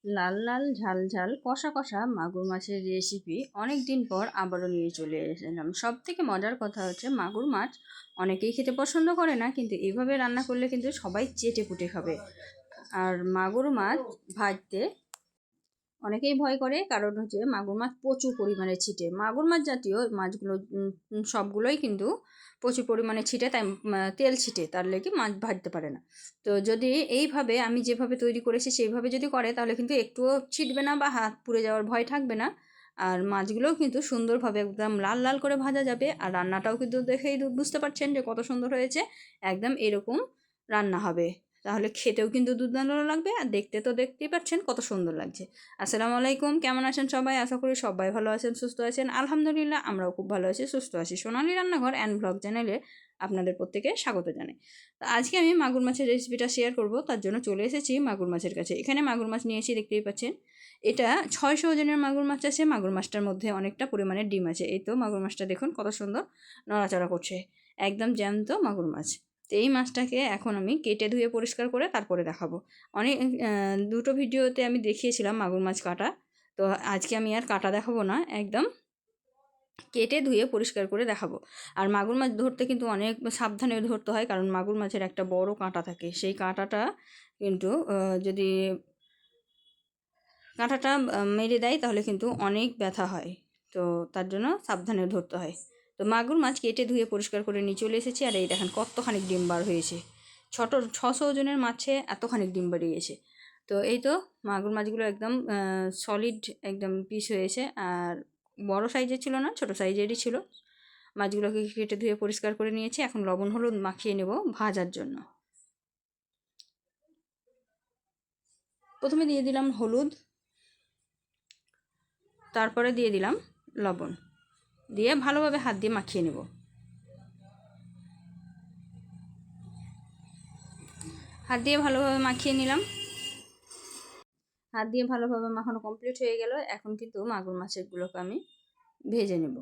লাল লাল ঝাল ঝাল কষা কষা মাগুর মাছের রেসিপি অনেক দিন পর আবারও নিয়ে চলে এসেছিলাম। সব থেকে মজার কথা হচ্ছে মাগুর মাছ অনেকেই খেতে পছন্দ করে না, কিন্তু এইভাবে রান্না করলে কিন্তু সবাই চেটে পুটে খাবে। আর মাগুর মাছ ভাজতে অনেকেই ভয় করে, কারণ হচ্ছে মাগুর মাছ প্রচুর পরিমাণে ছিটে। মাগুর মাছ জাতীয় মাছগুলো সবগুলোই কিন্তু প্রচুর পরিমাণে ছিটে, তাই তেল ছিটে, তার লেগে মাছ ভাজতে পারে না। তো যদি এইভাবে আমি যেভাবে তৈরি করেছি সেইভাবে যদি করে, তাহলে কিন্তু একটুও ছিটবে না বা হাত পুড়ে যাওয়ার ভয় থাকবে না। আর মাছগুলোও কিন্তু সুন্দরভাবে একদম লাল লাল করে ভাজা যাবে। আর রান্নাটাও কিন্তু দেখেই বুঝতে পারছেন যে কত সুন্দর হয়েছে। একদম এরকম রান্না হবে, তাহলে খেতেও কিন্তু দুর্দান্ত লাগবে, আর দেখতে তো দেখতেই পাচ্ছেন কত সুন্দর লাগছে। আসসালামু আলাইকুম, কেমন আছেন সবাই? আশা করি সবাই ভালো আছেন, সুস্থ আছেন। আলহামদুলিল্লাহ, আমরাও খুব ভালো আছি, সুস্থ আছি। সোনালী রান্নাঘর অ্যান্ড ব্লগ চ্যানেলে আপনাদের প্রত্যেকে স্বাগত জানাই। তো আজকে আমি মাগুর মাছের রেসিপিটা শেয়ার করব, তার জন্য চলে এসেছি মাগুর মাছের কাছে। এখানে মাগুর মাছ নিয়েছি, দেখতেই পাচ্ছেন। এটা 600 ওজনের মাগুর মাছ আছে। মাগুর মাছটার মধ্যে অনেকটা পরিমাণে ডিম আছে। এই তো মাগুর মাছটা দেখুন কত সুন্দর নড়াচড়া করছে, একদম জ্যান্ত মাগুর মাছ। তো এই মাছটাকে এখন আমি কেটে ধুয়ে পরিষ্কার করে তারপরে দেখাবো। অনেক দুটো ভিডিওতে আমি দেখিয়েছিলাম মাগুর মাছ কাটা। তো আজকে আমি আর কাটা দেখাবো না, একদম কেটে ধুয়ে পরিষ্কার করে দেখাবো। আর মাগুর মাছ ধরতে কিন্তু অনেক সাবধানে ধরতে হয়, কারণ মাগুর মাছের একটা বড় কাঁটা থাকে। সেই কাঁটাটা কিন্তু যদি কাঁটাটা মেরে দেয় তাহলে কিন্তু অনেক ব্যথা হয়। তো তার জন্য সাবধানে ধরতে হয়। তো মাগুর মাছ কেটে ধুয়ে পরিষ্কার করে নিয়ে চলে এসেছি। আর এই দেখেন কতখানি ডিম বার হয়েছে। 600 ওজনের মাছে এতখানি ডিম বেরিয়েছে। তো এই তো মাগুর মাছগুলো একদম সলিড একদম পিস হয়েছে। আর বড় সাইজের ছিল না, ছোট সাইজেরই ছিল। মাছগুলোকে কেটে ধুয়ে পরিষ্কার করে নিয়েছি। এখন লবণ হলুদ মাখিয়ে নেব ভাজার জন্য। প্রথমে দিয়ে দিলাম হলুদ, তারপরে দিয়ে দিলাম লবণ, দিয়ে ভালোভাবে হাত দিয়ে মাখিয়ে নেব। হাত দিয়ে ভালোভাবে মাখিয়ে নিলাম। হাত দিয়ে ভালোভাবে মাখানো কমপ্লিট হয়ে গেল। এখন কিন্তু মাগুর মাছেরগুলোকে আমি ভেজে নেব।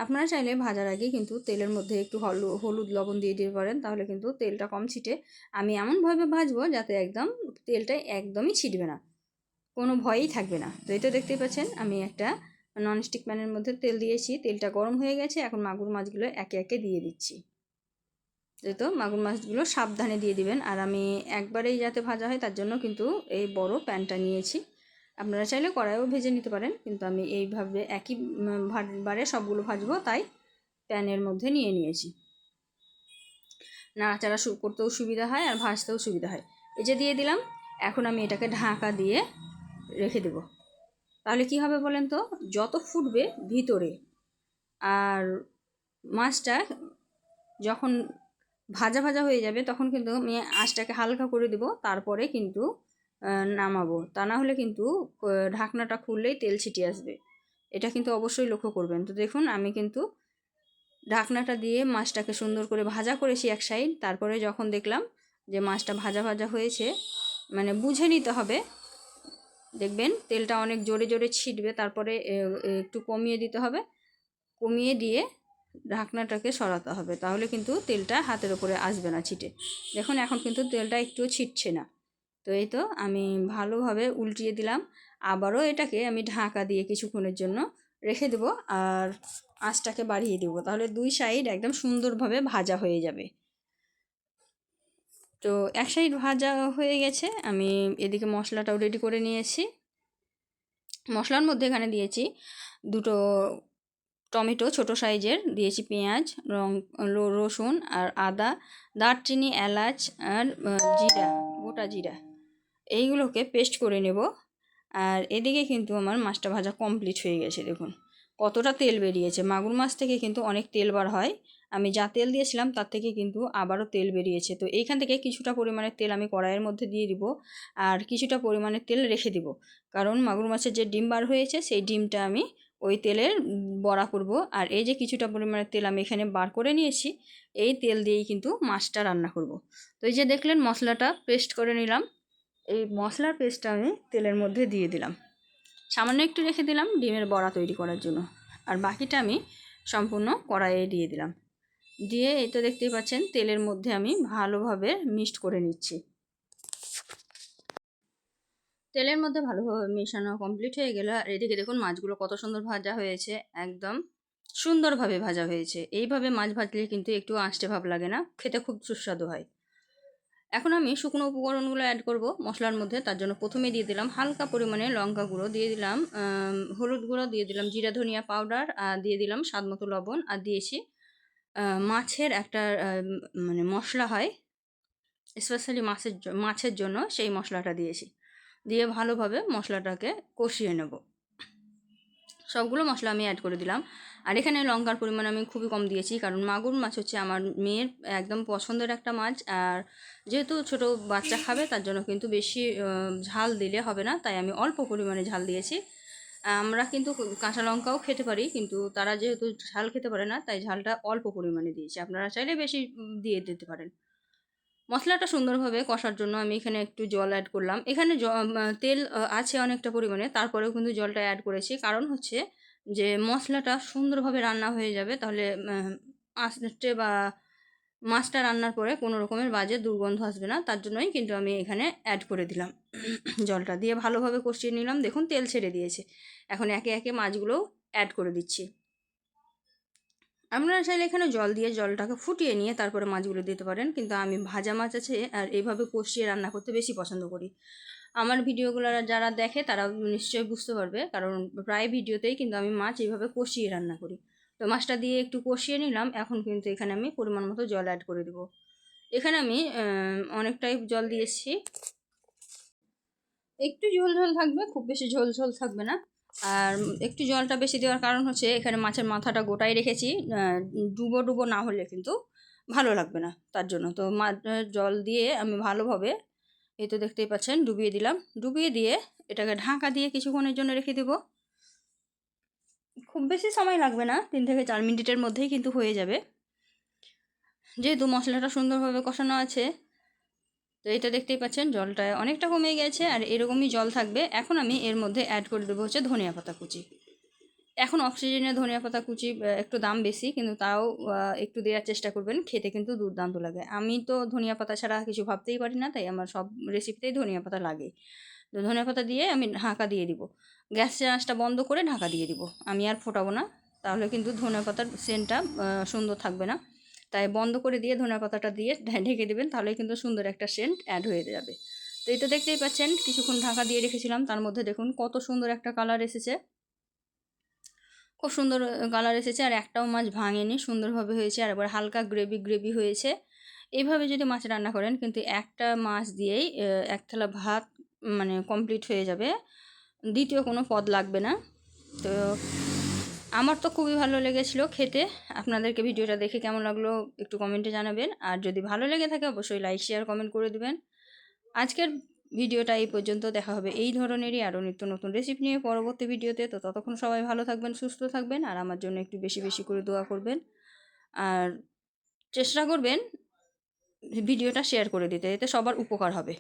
আপনারা চাইলে ভাজার আগে কিন্তু তেলের মধ্যে একটু হলুদ লবণ দিয়ে দিতে পারেন, তাহলে কিন্তু তেলটা কম ছিটে। আমি এমনভাবে ভাজবো যাতে একদম তেলটা একদমই ছিটবে না, কোনো ভয়ই থাকবে না। তো এটা দেখতেই পাচ্ছেন, আমি একটা ননস্টিক প্যানের মধ্যে তেল দিয়েছি। তেলটা গরম হয়ে গেছে, এখন মাগুর মাছগুলো একে একে দিয়ে দিচ্ছি। তো মাগুর মাছগুলো সাবধানে দিয়ে দিবেন। আর আমি একবারেই যাতে ভাজা হয় তার জন্য কিন্তু এই বড় প্যানটা নিয়েছি। আপনারা চাইলে কড়াইও ভেজে নিতে পারেন, কিন্তু আমি এইভাবে একই বারে সবগুলো ভাজবো, তাই প্যানের মধ্যে নিয়ে নিয়েছি। নাড়াচাড়া করতেও সুবিধা হয় আর ভাজতেও সুবিধা হয়। এই যে দিয়ে দিলাম। এখন আমি এটাকে ঢাকা দিয়ে রেখে দেব। তাহলে কি হবে বলেন তো, যত ফুটবে ভিতরে, আর মাছটা যখন ভাজা ভাজা হয়ে যাবে তখন কিন্তু আমি আঁচটাকে হালকা করে দেব, তারপরে কিন্তু নামাবো। তা না হলে কিন্তু ঢাকনাটা খুললেই তেল ছিটিয়ে আসবে। এটা কিন্তু অবশ্যই লক্ষ্য করবেন। তো দেখুন, আমি কিন্তু ঢাকনাটা দিয়ে মাছটাকে সুন্দর করে ভাজা করেছি এক সাইড। তারপরে যখন দেখলাম যে মাছটা ভাজা ভাজা হয়েছে, মানে বুঝে নিতে হবে, দেখবেন তেলটা অনেক জোরে জোরে ছিটবে, তারপরে একটু কমিয়ে দিতে হবে। কমিয়ে দিয়ে ঢাকনাটাকে সরাতে হবে, তাহলে কিন্তু তেলটা হাতের ওপরে আসবে না ছিটে। দেখুন এখন কিন্তু তেলটা একটুও ছিটছে না। তো এই তো আমি ভালোভাবে উল্টিয়ে দিলাম। আবারও এটাকে আমি ঢাকা দিয়ে কিছুক্ষণের জন্য রেখে দেবো, আর আঁচটাকে বাড়িয়ে দেবো, তাহলে দুই সাইড একদম সুন্দরভাবে ভাজা হয়ে যাবে। তো এক সাইড ভাজা হয়ে গেছে, আমি এদিকে মশলাটাও রেডি করে নিয়েছি। মশলার মধ্যে এখানে দিয়েছি দুটো টমেটো ছোট সাইজের, দিয়েছি পেঁয়াজ, রসুন আর আদা, দারচিনি, এলাচ আর জিরা, গোটা জিরা, এইগুলোকে পেস্ট করে নেব। আর এদিকে কিন্তু আমার মাছটা ভাজা কমপ্লিট হয়ে গেছে। দেখুন কতটা তেল বেরিয়েছে। মাগুর মাছ থেকে কিন্তু অনেক তেল বার হয়। আমি যা তেল দিয়েছিলাম তার থেকে কিন্তু আবারও তেল বেরিয়েছে। তো এইখান থেকে কিছুটা পরিমাণের তেল আমি কড়াইয়ের মধ্যে দিয়ে দিব, আর কিছুটা পরিমাণের তেল রেখে দিব, কারণ মাগুর মাছের যে ডিম বার হয়েছে সেই ডিমটা আমি ওই তেলের বড়া করব। আর এই যে কিছুটা পরিমাণের তেল আমি এখানে বার করে নিয়েছি, এই তেল দিয়েই কিন্তু মাছটা রান্না করব। তো এই যে দেখলেন মশলাটা পেস্ট করে নিলাম, এই মশলার পেস্টটা আমি তেলের মধ্যে দিয়ে দিলাম। সামান্য একটু রেখে দিলাম ডিমের বড়া তৈরি করার জন্য, আর বাকিটা আমি সম্পূর্ণ কড়াইয়ে দিয়ে দিলাম। দিয়ে এই তো দেখতেই পাচ্ছেন তেলের মধ্যে আমি ভালোভাবে মিক্সড করে নিচ্ছি। তেলের মধ্যে ভালোভাবে মেশানো কমপ্লিট হয়ে গেলে আর এদিকে দেখুন মাছগুলো কত সুন্দর ভাজা হয়েছে, একদম সুন্দরভাবে ভাজা হয়েছে। এইভাবে মাছ ভাজলে কিন্তু একটু আঁশটে ভাব লাগে না, খেতে খুব সুস্বাদু হয়। এখন আমি শুকনো উপকরণগুলো অ্যাড করব মশলার মধ্যে। তার জন্য প্রথমে দিয়ে দিলাম হালকা পরিমাণে লঙ্কা গুঁড়ো, দিয়ে দিলাম হলুদ গুঁড়ো, দিয়ে দিলাম জিরা ধনিয়া পাউডার, আর দিয়ে দিলাম স্বাদ মতো লবণ, আর দিয়েছি মাছের একটা মানে মশলা হয় স্পেশালি মাছের জন্য, সেই মশলাটা দিয়েছি। দিয়ে ভালোভাবে মশলাটাকে কষিয়ে নেব। সবগুলো মশলা আমি অ্যাড করে দিলাম। আর এখানে লঙ্কার পরিমাণ আমি খুবই কম দিয়েছি, কারণ মাগুর মাছ হচ্ছে আমার মেয়ের একদম পছন্দের একটা মাছ। আর যেহেতু ছোট বাচ্চা খাবে, তার জন্য কিন্তু বেশি ঝাল দিলে হবে না, তাই আমি অল্প পরিমাণে ঝাল দিয়েছি। আমরা কিন্তু কাঁচা লঙ্কাও খেতে পারি, কিন্তু তারা যেহেতু ঝাল খেতে পারে না, তাই ঝালটা অল্প পরিমাণে দিয়েছি। আপনারা চাইলে বেশি দিয়ে দিতে পারেন। মশলাটা সুন্দরভাবে কষার জন্য আমি এখানে একটু জল অ্যাড করলাম। এখানে তেল আছে অনেকটা পরিমাণে, তারপরেও কিন্তু জলটা অ্যাড করেছি। কারণ হচ্ছে যে মশলাটা সুন্দরভাবে রান্না হয়ে যাবে, তাহলে আস্তে বা মাছটা রান্নার পরে কোনো রকমের বাজে দুর্গন্ধ আসবে না। তার জন্যই কিন্তু আমি এখানে অ্যাড করে দিলাম জলটা। দিয়ে ভালোভাবে কষিয়ে নিলাম। দেখুন তেল ছেড়ে দিয়েছে। এখন একে একে মাছগুলোও অ্যাড করে দিচ্ছি। আপনারা চাইলে এখানে জল দিয়ে জলটাকে ফুটিয়ে নিয়ে তারপরে মাছগুলো দিতে পারেন, কিন্তু আমি ভাজা মাছ আছে আর এইভাবে কষিয়ে রান্না করতে বেশি পছন্দ করি। আমার ভিডিওগুলো যারা দেখে তারা নিশ্চয়ই বুঝতে পারবে, কারণ প্রায় ভিডিওতেই কিন্তু আমি মাছ এইভাবে কষিয়ে রান্না করি। তো মাছটা দিয়ে একটু কষিয়ে নিলাম। এখন কিন্তু এখানে আমি পরিমাণ মতো জল অ্যাড করে দেবো। এখানে আমি অনেকটাই জল দিয়েছি। একটু ঝোল ঝোল থাকবে, খুব বেশি ঝোল ঝোল থাকবে না। আর একটু জলটা বেশি দেওয়ার কারণ হচ্ছে এখানে মাছের মাথাটা গোটাই রেখেছি, ডুবো ডুবো না হলে কিন্তু ভালো লাগবে না, তার জন্য। তো জল দিয়ে আমি ভালোভাবে, এই তো দেখতেই পাচ্ছেন, ডুবিয়ে দিলাম। ডুবিয়ে দিয়ে এটাকে ঢাকা দিয়ে কিছুক্ষণের জন্য রেখে দেব। খুব বেশি সময় লাগবে না, 3 থেকে 4 মিনিটের মধ্যেই কিন্তু হয়ে যাবে, যেহেতু মশলাটা সুন্দরভাবে কষানো আছে। তো এটা দেখতেই পাচ্ছেন জলটা অনেকটা কমে গেছে, আর এরকমই জল থাকবে। এখন আমি এর মধ্যে অ্যাড করে দেবো হচ্ছে ধনিয়া পাতা কুচি। এখন অক্সিজেনে ধনিয়া পাতা কুচি একটু দাম বেশি, কিন্তু তাও একটু দেওয়ার চেষ্টা করবেন, খেতে কিন্তু দুর্দান্ত লাগে। আমি তো ধনিয়া পাতা ছাড়া কিছু ভাবতেই পারি না, তাই আমার সব রেসিপিতেই ধনিয়া পাতা লাগে। তো ধনিয়া পাতা দিয়ে আমি ঢাকা দিয়ে দিব। গ্যাসের আঁচটা বন্ধ করে ঢাকা দিয়ে দিব। আমি আর ফোটাবো না, তাহলে কিন্তু ধনিয়া পাতার সেন্টটা সুন্দর থাকবে না। তাই বন্ধ করে দিয়ে ধনিয়া পাতাটা দিয়ে ঢেকে দেবেন, তাহলে কিন্তু সুন্দর একটা সেন্ট অ্যাড হয়ে যাবে। তো এই তো দেখতেই পাচ্ছেন কিছুক্ষণ ঢাকা দিয়ে রেখেছিলাম, তার মধ্যে দেখুন কত সুন্দর একটা কালার এসেছে। খুব সুন্দর কালার এসেছে, আর একটাও মাছ ভাঙেনি, সুন্দরভাবে হয়েছে। আর এবার হালকা গ্রেভি গ্রেভি হয়েছে। এইভাবে যদি মাছ রান্না করেন, কিন্তু একটা মাছ দিয়েই এক থালা ভাত মানে কমপ্লিট হয়ে যাবে, দ্বিতীয় কোনো পদ লাগবে না। তো আমার তো খুবই ভালো লেগেছিলো খেতে। আপনাদেরকে ভিডিওটা দেখে কেমন লাগলো একটু কমেন্টে জানাবেন। আর যদি ভালো লেগে থাকে অবশ্যই লাইক শেয়ার কমেন্ট করে দেবেন। আজকের ভিডিওটা এই পর্যন্ত। দেখা হবে এই ধরনেরই আরও নিত্য নতুন রেসিপি নিয়ে পরবর্তী ভিডিওতে। তো ততক্ষণ সবাই ভালো থাকবেন, সুস্থ থাকবেন, আর আমার জন্য একটু বেশি বেশি করে দোয়া করবেন। আর চেষ্টা করবেন ভিডিওটা শেয়ার করে দিতে, এতে সবার উপকার হবে।